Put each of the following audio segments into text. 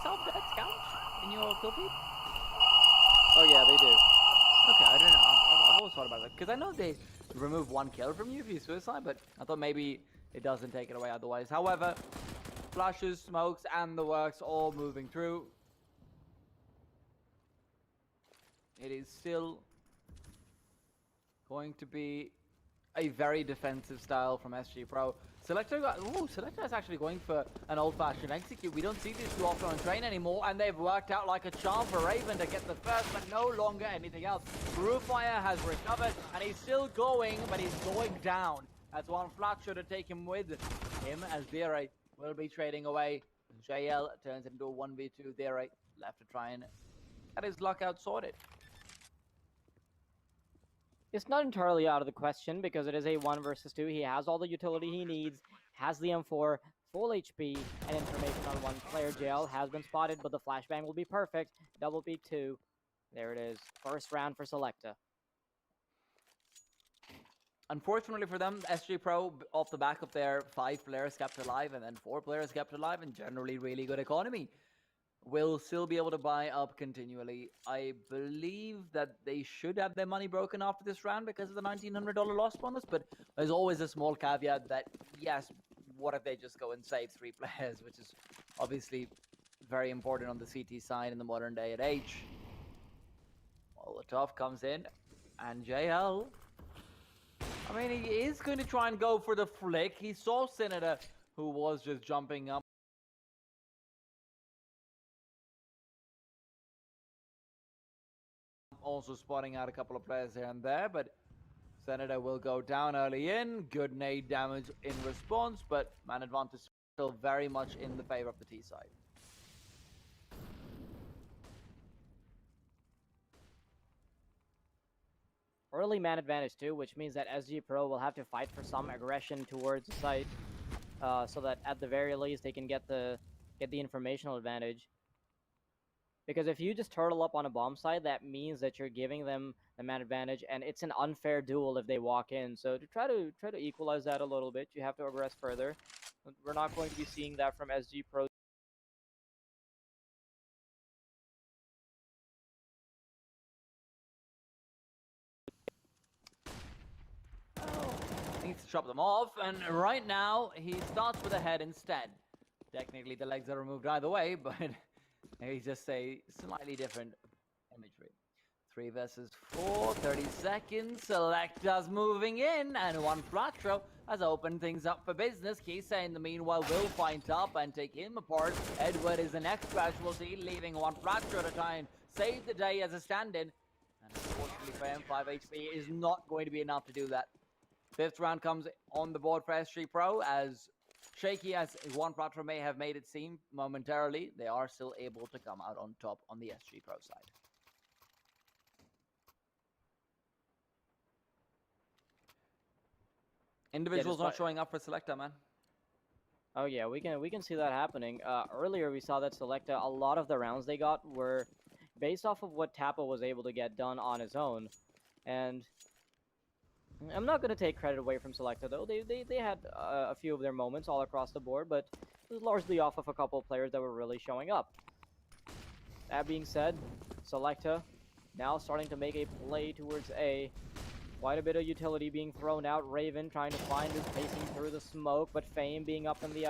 self-deaths count in your kill feed? Oh yeah, they do. Okay, I don't know. I've always thought about that because I know they remove 1 kill from you if you suicide, but I thought maybe it doesn't take it away otherwise. However, flashes, smokes, and the works all moving through. It is still going to be a very defensive style from SG.pro. Selectah is actually going for an old-fashioned execute. We don't see this too often on train anymore, and they've worked out like a charm for Raven to get the first, but no longer anything else. Roofire has recovered, and he's still going, but he's going down. That's one flat shot to take him with him, as Dere will be trading away. JL turns into a 1v2. Dere left to try and get his luck out sorted. It's not entirely out of the question because it is a 1 versus 2. He has all the utility he needs, has the M4, full HP, and information on one player. JL has been spotted, but the flashbang will be perfect. Double peek 2. There it is. First round for Selectah. Unfortunately for them, SG.pro, off the back of their 5 players kept alive and then 4 players kept alive and generally really good economy, will still be able to buy up continually. I believe that they should have their money broken after this round because of the $1,900 loss bonus, but there's always a small caveat that, yes, what if they just go and save 3 players, which is obviously very important on the CT side in the modern day and age. Molotov comes in, and JL, I mean, he is going to try and go for the flick. He saw Senator, who was just jumping up. Also spotting out a couple of players here and there, but Senator will go down early in. Good nade damage in response, but man advantage still very much in the favor of the T side. Early man advantage too, which means that SG.pro will have to fight for some aggression towards the site, so that at the very least they can get the informational advantage. Because if you just turtle up on a bomb site, that means that you're giving them the man advantage, and it's an unfair duel if they walk in. So to try to equalize that a little bit, you have to aggress further. We're not going to be seeing that from SG.pro. Needs to chop them off, and right now he starts with a head instead. Technically the legs are removed either way, but it's just a slightly different imagery. 3 versus 4, 30 seconds. Selectah's moving in, and one flat throw has opened things up for business. Kisa, in the meanwhile, will find up and take him apart. Edward is the next casualty, leaving one flat throw to try and save the day as a stand-in. And unfortunately for him, 5 HP is not going to be enough to do that. 5th round comes on the board for SG.pro, as shaky as one platform may have made it seem momentarily, they are still able to come out on top on the SG.pro side. Individuals not showing up for Selectah, man. Oh yeah, we can see that happening. Earlier we saw that Selectah, a lot of the rounds they got were based off of what Tappa was able to get done on his own, and I'm not going to take credit away from Selectah, though. They had a few of their moments all across the board, but it was largely off of a couple of players that were really showing up. That being said, Selectah now starting to make a play towards A. Quite a bit of utility being thrown out. Raven trying to find his pacing through the smoke, but Fame being up in the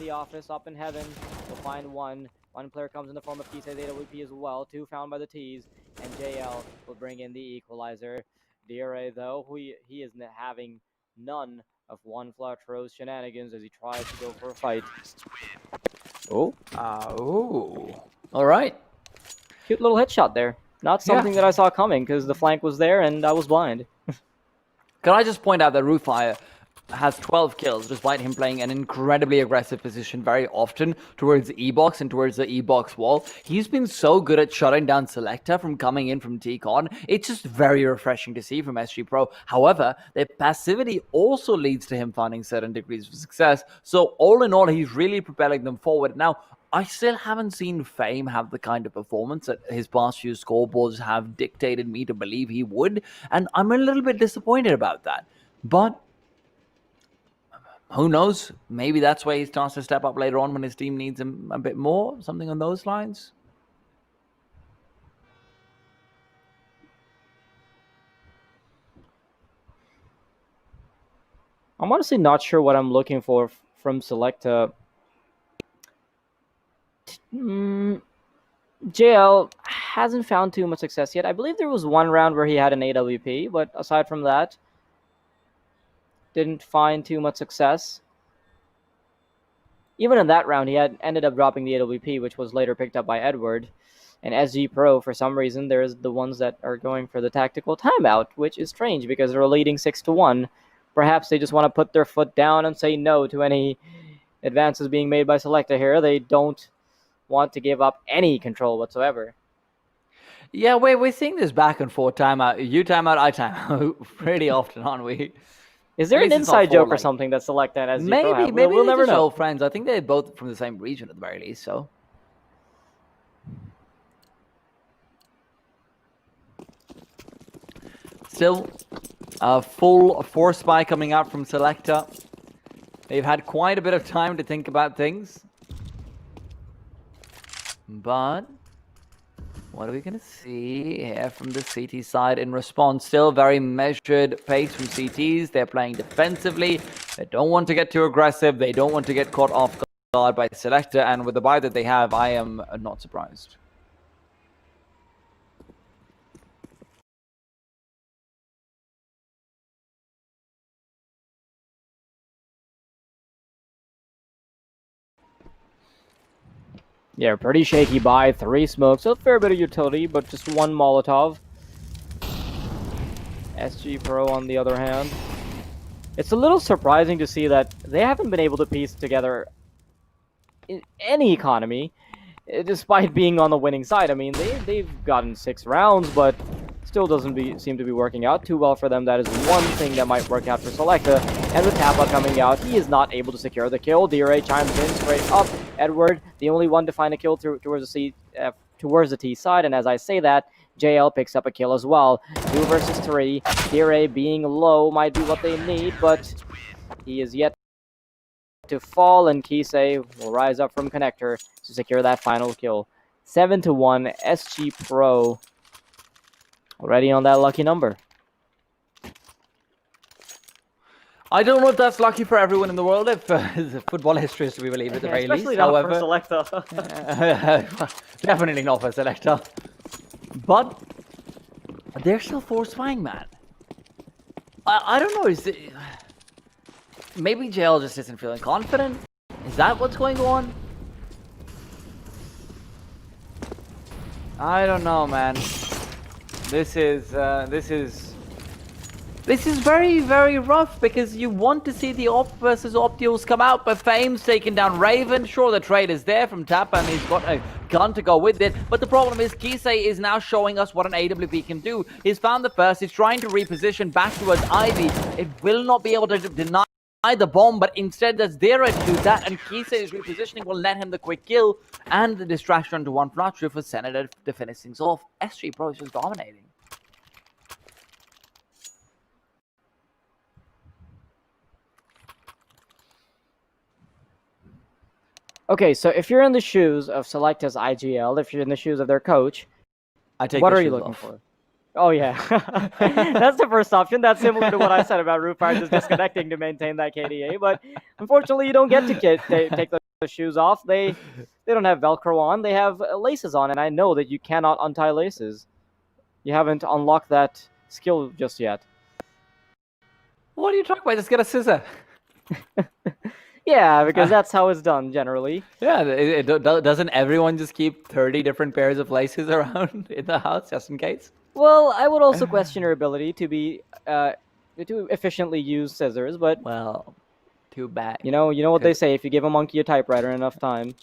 office, up in heaven, will find one. One player comes in the form of Kisei AWP as well. 2 found by the T's, and JL will bring in the equalizer. Dere, though, he is having none of one flat throws shenanigans as he tries to go for a fight. Oh. All right. Cute little headshot there. Not something that I saw coming because the flank was there and I was blind. Can I just point out that Roofire has 12 kills despite him playing an incredibly aggressive position very often towards the E-box and towards the E-box wall. He's been so good at shutting down Selectah from coming in from T-Con. It's just very refreshing to see from SG.pro. However, their passivity also leads to him finding certain degrees of success. So all in all, he's really propelling them forward. Now, I still haven't seen Fame have the kind of performance that his past few scoreboards have dictated me to believe he would, and I'm a little bit disappointed about that. But who knows? Maybe that's where he starts to step up later on when his team needs him a bit more. Something on those lines. I'm honestly not sure what I'm looking for from Selectah. JL hasn't found too much success yet. I believe there was one round where he had an AWP, but aside from that, didn't find too much success. Even in that round, he had ended up dropping the AWP, which was later picked up by Edward. And SG.pro, for some reason, there's the ones that are going for the tactical timeout, which is strange because they're leading 6-1. Perhaps they just want to put their foot down and say no to any advances being made by Selectah here. They don't want to give up any control whatsoever. Yeah, we're seeing this back and forth timeout. You timeout, I timeout pretty often, aren't we? Is there an inside joke or something that Selectah and SG.pro have? Maybe we'll never know. Old friends. I think they're both from the same region at the very least. So. Still, a full force buy coming out from Selectah. They've had quite a bit of time to think about things. But what are we going to see here from the CT side in response? Still very measured pace from CTs. They're playing defensively. They don't want to get too aggressive. They don't want to get caught off guard by Selectah. And with the buy that they have, I am not surprised. Yeah, pretty shaky buy. 3 smokes. A fair bit of utility, but just 1 Molotov. SG.pro, on the other hand. It's a little surprising to see that they haven't been able to piece together in any economy, despite being on the winning side. I mean, they've gotten 6 rounds, but still doesn't seem to be working out too well for them. That is one thing that might work out for Selectah. And with Tappa coming out, he is not able to secure the kill. DRA chimes in straight up. Edward, the only one to find a kill towards the T side. And as I say that, JL picks up a kill as well. 2 versus 3. DRA being low might be what they need, but he is yet to fall, and Kisei will rise up from connector to secure that final kill. 7-1, SG.pro already on that lucky number. I don't know if that's lucky for everyone in the world, if football history is to be believed at the very least. Especially not for Selectah. Definitely not for Selectah. But they're still force buying, man. I don't know. Maybe JL just isn't feeling confident? Is that what's going on? I don't know, man. This is very, very rough because you want to see the Op versus Op duels come out, but Fame's taken down Raven. Sure, the trade is there from Tappa and he's got a gun to go with it, but the problem is Kisei is now showing us what an AWP can do. He's found the first, he's trying to reposition back towards Ivy. It will not be able to deny the bomb, but instead does Zero to do that, and Kisei's repositioning will net him the quick kill and the distraction onto 1 Flutter for Senator to finish things off. SG.pro is just dominating. Okay, so if you're in the shoes of Selectah's IGL, if you're in the shoes of their coach, what are you looking for? Oh, yeah. That's the first option. That's similar to what I said about Roofire just disconnecting to maintain that KDA, but unfortunately you don't get to take the shoes off. They don't have Velcro on. They have laces on, and I know that you cannot untie laces. You haven't unlocked that skill just yet. What are you talking about? Just get a scissor. Yeah, because that's how it's done generally. Yeah, doesn't everyone just keep 30 different pairs of laces around in the house just in case? Well, I would also question your ability to be to efficiently use scissors, but well, too bad. You know what they say: if you give a monkey a typewriter enough time,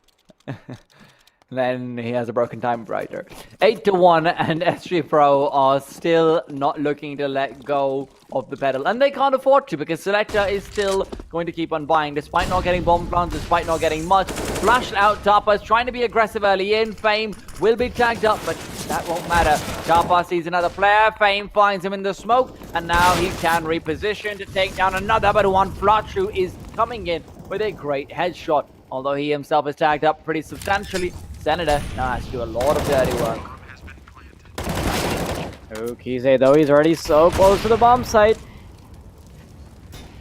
then he has a broken typewriter. 8-1, and SG.pro are still not looking to let go of the pedal, and they can't afford to because Selectah is still going to keep on buying despite not getting bomb plants, despite not getting much. Flashed out, Tappa's trying to be aggressive early in. Fame will be tagged up, but that won't matter. Tappa sees another player. Fame finds him in the smoke, and now he can reposition to take down another, but 1 Flutter is coming in with a great headshot. Although he himself is tagged up pretty substantially, Senator now has to do a lot of dirty work. Okize, though, he's already so close to the bomb site.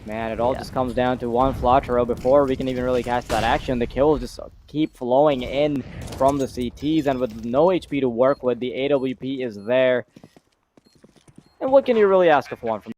Man, it all just comes down to one Flatero before we can even really catch that action. The kills just keep flowing in from the CTs, and with no HP to work with, the AWP is there. And what can you really ask of one from